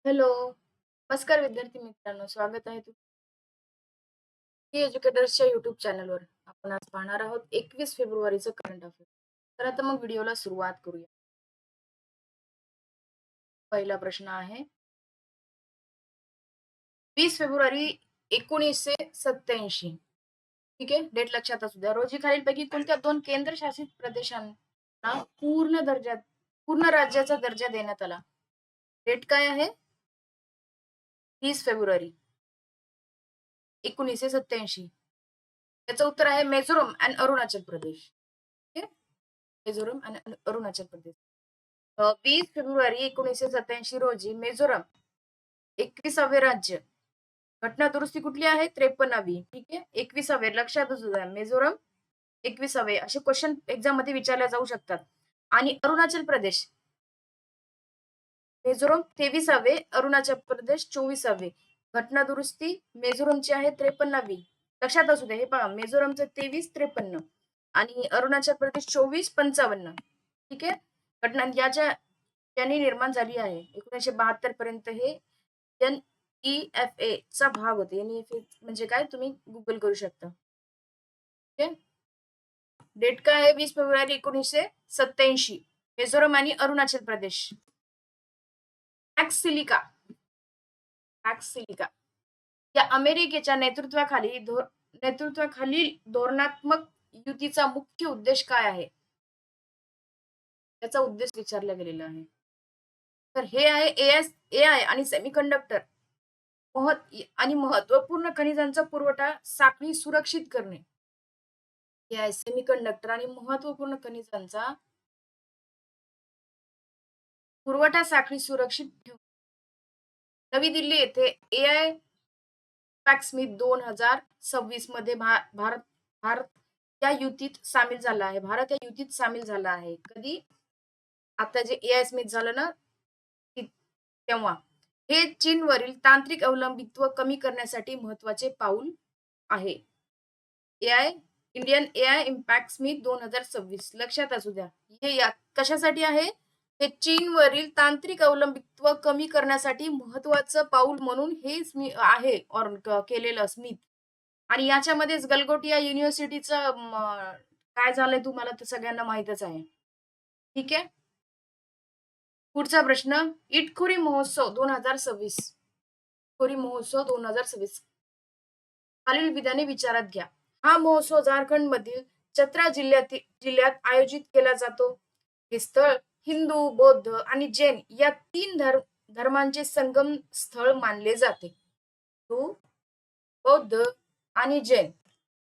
Hello. नमस्कार विद्यार्थी मित्रांनो. स्वागत आहे एज्युकेटर्सच्या YouTube चॅनलवर. आपण आज पाहणार आहोत 21 फेब्रुवारीचं करंट अफेअर. तर आता मग व्हिडिओला सुरुवात करूया. पहिला प्रश्न आहे 20 फेब्रुवारी 1987. ठीक आहे. डेट लक्षात असू द्या. रोजी खालीलपैकी कोणत्या 2 केंद्रशासित प्रदेशांना पूर्ण राज्याचा दर्जा देण्यात आला? डेट काय आहे? 20 फेब्रुवारी 1987. याचं उत्तर आहे मिझोरम आणि अरुणाचल प्रदेश. ठीक आहे? मिझोरम आणि अरुणाचल प्रदेश. 20 फेब्रुवारी 1987 रोजी मिझोरम 21वे राज्य. घटना दुरुस्ती कुठली आहे? 53वी. ठीक आहे. 21वे लक्षात असू द्या. मिझोरम 21वे असे क्वेश्चन एक्झाम मध्ये विचारले जाऊ शकतात. आणि अरुणाचल प्रदेश मिझोरम 23वे, अरुणाचल प्रदेश 24वे. घटना दुरुस्ती मिझोरमची आहे 53वी. लक्षात असू द्या. हे पहा मिझोरमचं 23, 53 आणि अरुणाचल प्रदेश 24, 55. ठीक आहे. घटना यांनी निर्माण झाली आहे 1972 पर्यंत. हे NEFA चा भाग होते. NEFA म्हणजे काय तुम्ही गुगल करू शकता. ठीक आहे. डेट काय आहे? 20 फेब्रुवारी 1987. मिझोरम आणि अरुणाचल प्रदेश. ऍक्सिलिका या अमेरिकेच्या नेतृत्वाखालील धोरणात्मक युतीचा मुख्य उद्देश काय आहे? त्याचा उद्देश विचारला गेलेला आहे. तर हे आहे AI आणि सेमीकंडक्टर आणि महत्वपूर्ण खनिजांचा पुरवठा साखळी सुरक्षित करणे. AI सेमीकंडक्टर आणि महत्वपूर्ण खनिजांचा पुरवठा साखळी सुरक्षित ठेवणे. नवी दिल्ली येथे AI पॅक्समिथ 2026 मध्ये भारत भारत या युतीत सामील झाला आहे. भारत या युतीत सामील झाला आहे. कधी? आता जे AI स्मिथ झालं ना तेव्हा. हे चीनवरील तांत्रिक अवलंबित्व कमी करण्यासाठी महत्वाचे पाऊल आहे. इंडियन AI इम्पॅक्ट स्मिथ 2026 लक्षात असू द्या. हे कशासाठी आहे? हे चीनवरील तांत्रिक अवलंबित्व कमी करण्यासाठी महत्वाचं पाऊल म्हणून हे आहे केलेलं स्मिथ. आणि याच्यामध्येच गलगोटिया युनिव्हर्सिटीचं काय झालंय तुम्हाला तर सगळ्यांना माहितच आहे. ठीक आहे. पुढचा प्रश्न इटखुरी महोत्सव 2026. इटखुरी महोत्सव 2026 खालील विधाने विचारात घ्या. हा महोत्सव झारखंड मधील चतरा जिल्ह्यात आयोजित केला जातो. हे स्थळ हिंदू, बौद्ध आणि जैन या 3 धर्मांचे संगम स्थळ मानले जाते. हिंदू, बौद्ध आणि जैन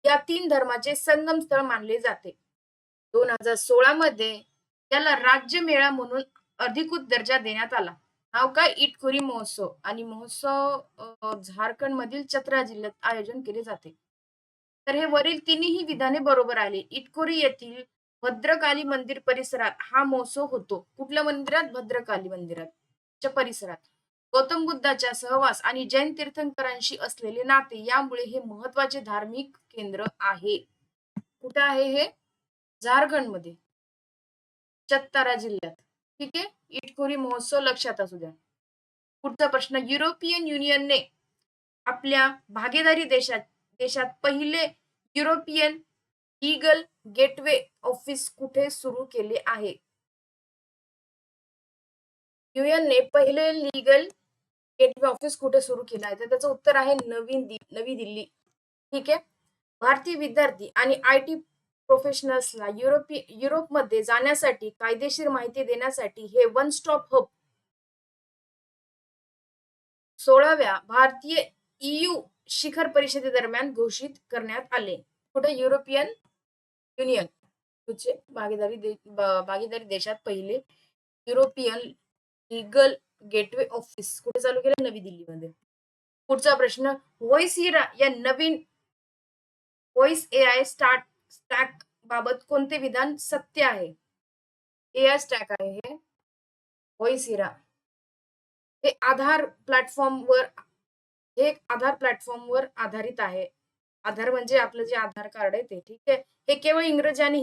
या 3 धर्माचे संगम स्थळ मानले जाते. 2016 मध्ये त्याला राज्य मेळा म्हणून अधिकृत दर्जा देण्यात आला. नाव काय? इटखोरी महोत्सव. आणि महोत्सव झारखंड मधील चतरा जिल्ह्यात आयोजन केले जाते. तर हे वरील तिन्ही विधाने बरोबर आले. इटखोरी येथील भद्रकाली मंदिर परिसरात हा महोत्सव होतो. कुठल्या मंदिरात? भद्रकाली मंदिराच्या परिसरात. गौतम बुद्धाच्या सहवास आणि जैन तीर्थंकरांशी असलेले नाते यामुळे हे महत्वाचे धार्मिक केंद्र आहे. कुठे आहे हे? झारखंड मध्ये चत्तारा जिल्ह्यात. ठीक आहे. इटखोरी महोत्सव लक्षात असू द्या. पुढचा प्रश्न युरोपियन युनियनने आपल्या भागीदारी देशात पहिले युरोपियन लीगल गेटवे ऑफिस कुठे सुरू केले आहे? युएनने पहिले लीगल गेटवे ऑफिस कुठे सुरू केलं आहे? तर त्याचं उत्तर आहे नवी दिल्ली. ठीक आहे. भारतीय विद्यार्थी आणि IT प्रोफेशनल्सला युरोपमध्ये जाण्यासाठी कायदेशीर माहिती देण्यासाठी हे वन स्टॉप हब 16व्या भारतीय EU शिखर परिषदेदरम्यान घोषित करण्यात आले. कुठे? युरोपियन युनियन भागीदारी देशात पहिले युरोपियन लीगल गेटवे ऑफिस कुठे चालू केलं? नवी दिल्लीमध्ये. पुढचा प्रश्न व्हॉइसिरा या नवीन व्हॉइस AI स्टॅक बाबत कोणते विधान सत्य आहे? AI स्टॅक आहे हे व्हॉइसिरा. हे आधार प्लॅटफॉर्मवर आधारित आहे. आधार म्हणजे आपलं जे आधार कार्ड आहे ते. ठीक आहे. हे केवळ इंग्रजी आणि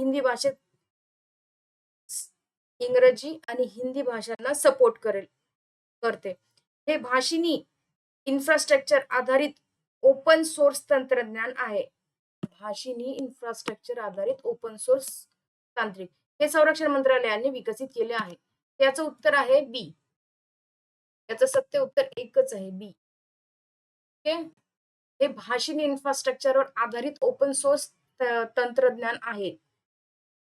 हिंदी भाषांना सपोर्ट करते. हे भाषिणी इन्फ्रास्ट्रक्चर आधारित ओपन सोर्स तंत्रज्ञान आहे. भाषिणी इन्फ्रास्ट्रक्चर आधारित ओपन सोर्स तांत्रिक हे संरक्षण मंत्रालयाने विकसित केले आहे. त्याचं उत्तर आहे बी. याचं सत्य उत्तर एकच आहे बी. ओके. हे भाषिणी इन्फ्रास्ट्रक्चरवर आधारित ओपन सोर्स तंत्रज्ञान आहे.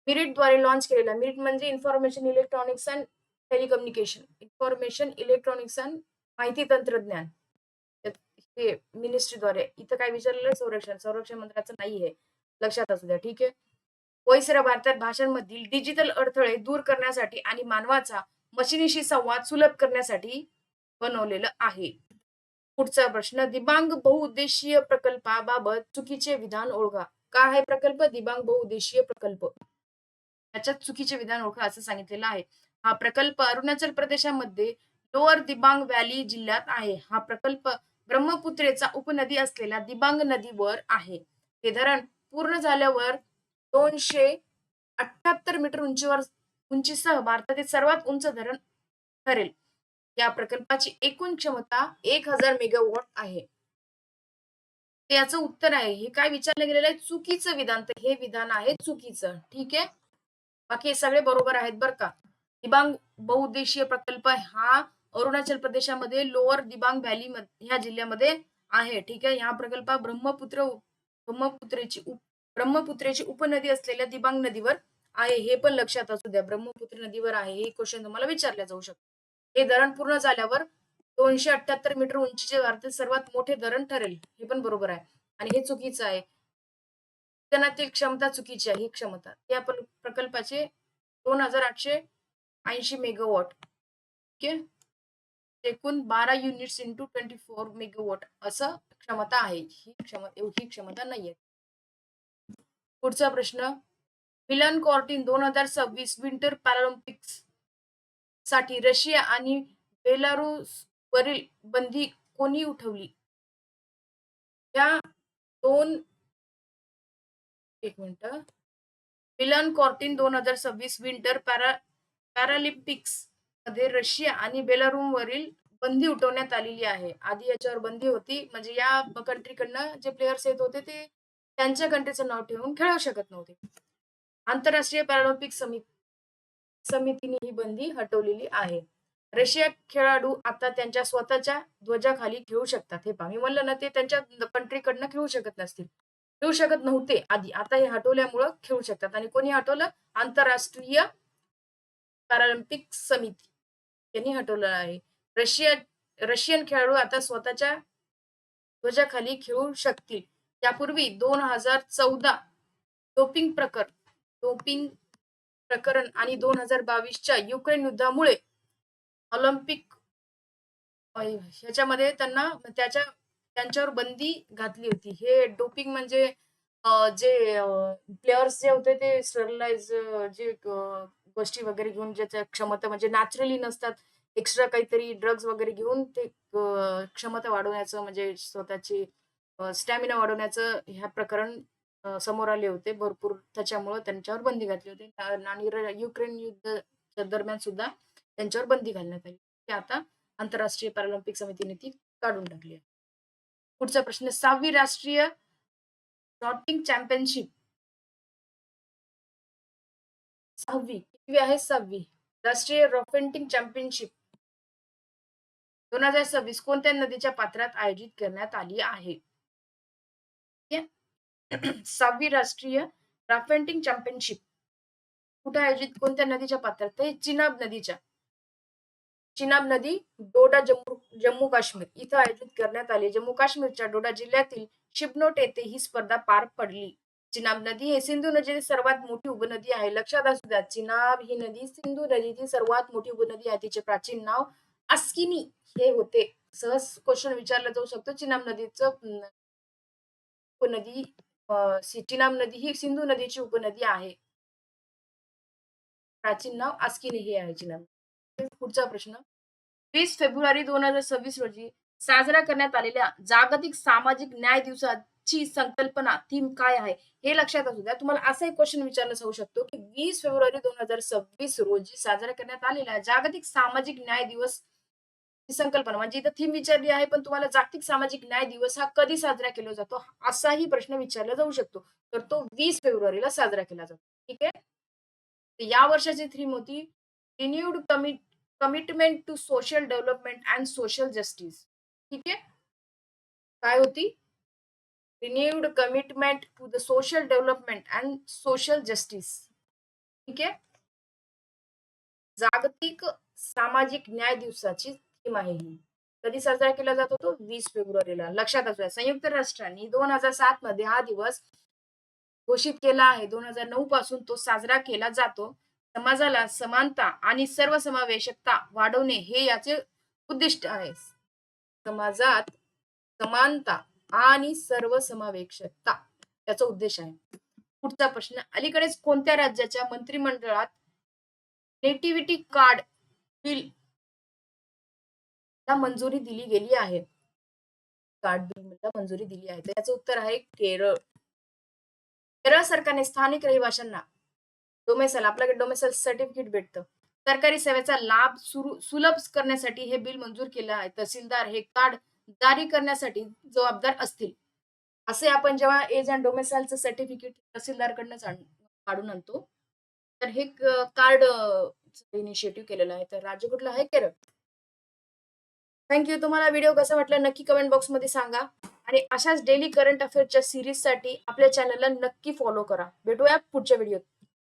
मिरिटद्वारे लॉन्च केलेला. मिरिट म्हणजे information electronics and telecommunication. Information electronics and माहिती तंत्रज्ञान. हे मिनिस्ट्रीद्वारे. इथं काय विचारलेलं संरक्षण मंत्र्याचं नाही आहे. लक्षात असू द्या. ठीक आहे. वयस्कर भारतात भाषांमधील डिजिटल अडथळे दूर करण्यासाठी आणि मानवाचा मशिनीशी संवाद सुलभ करण्यासाठी बनवलेलं आहे. पुढचा प्रश्न दिबांग बहुउद्देशीय प्रकल्पाबाबत चुकीचे विधान ओळखा. काय आहे प्रकल्प? दिबांग बहुउद्देशीय प्रकल्प. त्याच्यात चुकीचे विधान ओळखा असं सांगितलेलं आहे. हा प्रकल्प अरुणाचल प्रदेशामध्ये लोअर दिबांग व्हॅली जिल्ह्यात आहे. हा प्रकल्प ब्रह्मपुत्रेचा उपनदी असलेल्या दिबांग नदीवर आहे. हे धरण पूर्ण झाल्यावर 278 मीटर उंचीसह भारतातील सर्वात उंच धरण ठरेल. या प्रकल्पाची एकूण क्षमता 1000 मेगावॉट आहे. ते याचं उत्तर आहे. हे काय विचारलं गेलेलं आहे? चुकीचं विधान. तर हे विधान आहे चुकीचं. ठीक आहे. बाकी हे सगळे बरोबर आहेत बरं का. दिबांग बहुउद्देशीय प्रकल्प हा अरुणाचल प्रदेशामध्ये लोअर दिबांग व्हॅली ह्या जिल्ह्यामध्ये आहे. ठीक आहे. हा प्रकल्प ब्रह्मपुत्रेची उपनदी असलेल्या दिबांग नदीवर आहे. हे पण लक्षात असू द्या. ब्रह्मपुत्र नदीवर आहे. हे क्वेश्चन तुम्हाला विचारले जाऊ शकतो. हे धरण पूर्ण झाल्यावर 278 मीटर उंचीचे भारतातील सर्वात मोठे धरण ठरेल. हे पण बरोबर आहे. आणि हे चुकीचं आहे. सिंचनातील क्षमता चुकीची आहे. ही क्षमता या प्रकल्पाचे 2880 मेगावॉट. ओके. एकूण 12 युनिट्स इंटू 24 मेगावॉट असं क्षमता आहे. ही क्षमता नाहीये. पुढचा प्रश्न मिलन कॉर्टिन 2026 विंटर पॅरालिम्पिक्स साठी रशिया आणि बेलारुस वरील बंदी कोणी उठवली? या दोन एक मिनिट. मिलन कॉर्टिन 2026 विंटर पॅरालिम्पिक्स मध्ये रशिया आणि बेलारूमवरील बंदी उठवण्यात आलेली आहे. आधी याच्यावर बंदी होती. म्हणजे या कंट्रीकडनं जे प्लेयर्स येत होते ते त्यांच्या कंट्रीचं नाव ठेवून खेळू शकत नव्हते. आंतरराष्ट्रीय पॅरालिम्पिक समितीने ही बंदी हटवलेली आहे. रशिया खेळाडू आता त्यांच्या स्वतःच्या ध्वजाखाली खेळू शकतात. हे पहा मी म्हणलं ना ते त्यांच्या कंट्रीकडनं खेळू शकत नसतील. खेळू शकत नव्हते आधी. आता हे हटवल्यामुळं खेळू शकतात. आणि कोणी हटवलं? आंतरराष्ट्रीय पॅरालिम्पिक समिती यांनी हटवलं आहे. रशियन खेळाडू आता स्वतःच्या ध्वजाखाली खेळू शकतील. त्यापूर्वी 2014 डोपिंग प्रकरण आणि 2022च्या युक्रेन युद्धामुळे ऑलिम्पिक ह्याच्यामध्ये त्यांच्यावर बंदी घातली होती. हे डोपिंग म्हणजे जे प्लेयर्स जे होते ते स्टरलाइज जे गोष्टी वगैरे घेऊन ज्याच्या क्षमता म्हणजे नॅचरली नसतात. एक्स्ट्रा काहीतरी ड्रग्ज वगैरे घेऊन ते क्षमता वाढवण्याचं म्हणजे स्वतःची स्टॅमिना वाढवण्याचं ह्या प्रकरण समोर आले होते भरपूर. त्याच्यामुळे त्यांच्यावर बंदी घातली होती. आणि युक्रेन युद्धाच्या दरम्यान सुद्धा त्यांच्यावर बंदी घालण्यात आली. ते आता आंतरराष्ट्रीय पॅरालिम्पिक समितीने ती काढून टाकली आहे. पुढचा प्रश्न 6वी राष्ट्रीय रॉटिंग चॅम्पियनशिप 6वी आहे 6वी राष्ट्रीय रॉफेंटिंग चॅम्पियनशिप 2026 कोणत्या नदीच्या पात्रात आयोजित करण्यात आली आहे? 6वी राष्ट्रीय राफ्टिंग चॅम्पियनशिप कुठे आयोजित कोणत्या नदीच्या पात्रात? ते चिनाब नदी डोडा जम्मू काश्मीर इथं आयोजित करण्यात आली. जम्मू काश्मीरच्या डोडा जिल्ह्यातील शिबनोट येथे ही स्पर्धा पार पडली. चिनाब नदी हे सिंधू नदीची सर्वात मोठी उपनदी आहे. लक्षात असू द्या चिनाब ही नदी सिंधू नदीची सर्वात मोठी उपनदी आहे. तिचे प्राचीन नाव अस्किनी हे होते. सहज क्वेश्चन विचारला जाऊ शकतो. चिनाब नदीचं उपनदी चिनाब नदी ही सिंधू नदीची उपनदी आहे. प्राचीन नाव अस्किनी हे आहे चिनाब. पुढचा प्रश्न 20 फेब्रुवारी 2026 रोजी साजरा करण्यात आलेल्या जागतिक सामाजिक न्याय दिवसाची संकल्पना थीम काय आहे? हे लक्षात असू द्या. तुम्हाला असा एक क्वेश्चन विचारला जाऊ शकतो की 20 फेब्रुवारी 2026 रोजी साजरा करण्यात आलेला जागतिक सामाजिक न्याय दिवस ही संकल्पना म्हणजे इथं थीम विचारली आहे, पण तुम्हाला जागतिक सामाजिक न्याय दिवस हा कधी साजरा केला जातो? असाही प्रश्न विचारला जाऊ शकतो. तर तो 20 फेब्रुवारीला साजरा केला जातो. ठीक आहे. तर या वर्षाची थीम होती renewed commitment to social development and social justice. ठीक आहे. काय होती? Renewed commitment to the social development and social justice. ठीक आहे. जागतिक सामाजिक न्याय दिवसाची थीम आहे ही. कधी साजरा केला जातो तो 20 फेब्रुवारीला. लक्षात असू द्या. संयुक्त राष्ट्रांनी 2007 मध्ये हा दिवस घोषित केला आहे. 2009 पासून तो साजरा केला जातो. समाजाला समानता आणि सर्वसमावेशकता वाढवणे हे याचे उद्दिष्ट आहे. समाजात समानता आणि सर्वसमावेशकता याचा उद्देश आहे. पुढचा प्रश्न. अलीकडेच कोणत्या राज्याच्या मंत्रिमंडळात नेटिव्हिटी कार्ड बिल ला मंजुरी दिली गेली आहे? कार्ड बिलला मंजुरी दिली आहे. तर याचं उत्तर आहे केरळ. केरळ सरकारने स्थानिक रहिवाशांना आपल्याकडे डोमेसाइल सर्टिफिकेट भेटतं. सरकारी सेवेचा लाभ सुलभ करण्यासाठी हे बिल मंजूर केलं आहे. तहसीलदार हे कार्ड जारी करण्यासाठी जबाबदार असतील. असे आपण जेव्हा एज अँड डोमेसाइलचं सर्टिफिकेट तहसीलदारकडूनच काढून आणतो. तर हे कार्ड इनिशिएटिव्ह केलेलं आहे. तर राज्य कुठलं आहे? केरळ. Thank you. तुम्हाला व्हिडिओ कसा वाटला नक्की कमेंट बॉक्समध्ये सांगा. आणि अशाच डेली करंट अफेअर्सच्या सीरीजसाठी आपल्या चॅनलला नक्की फॉलो करा. भेटूया पुढच्या व्हिडिओत.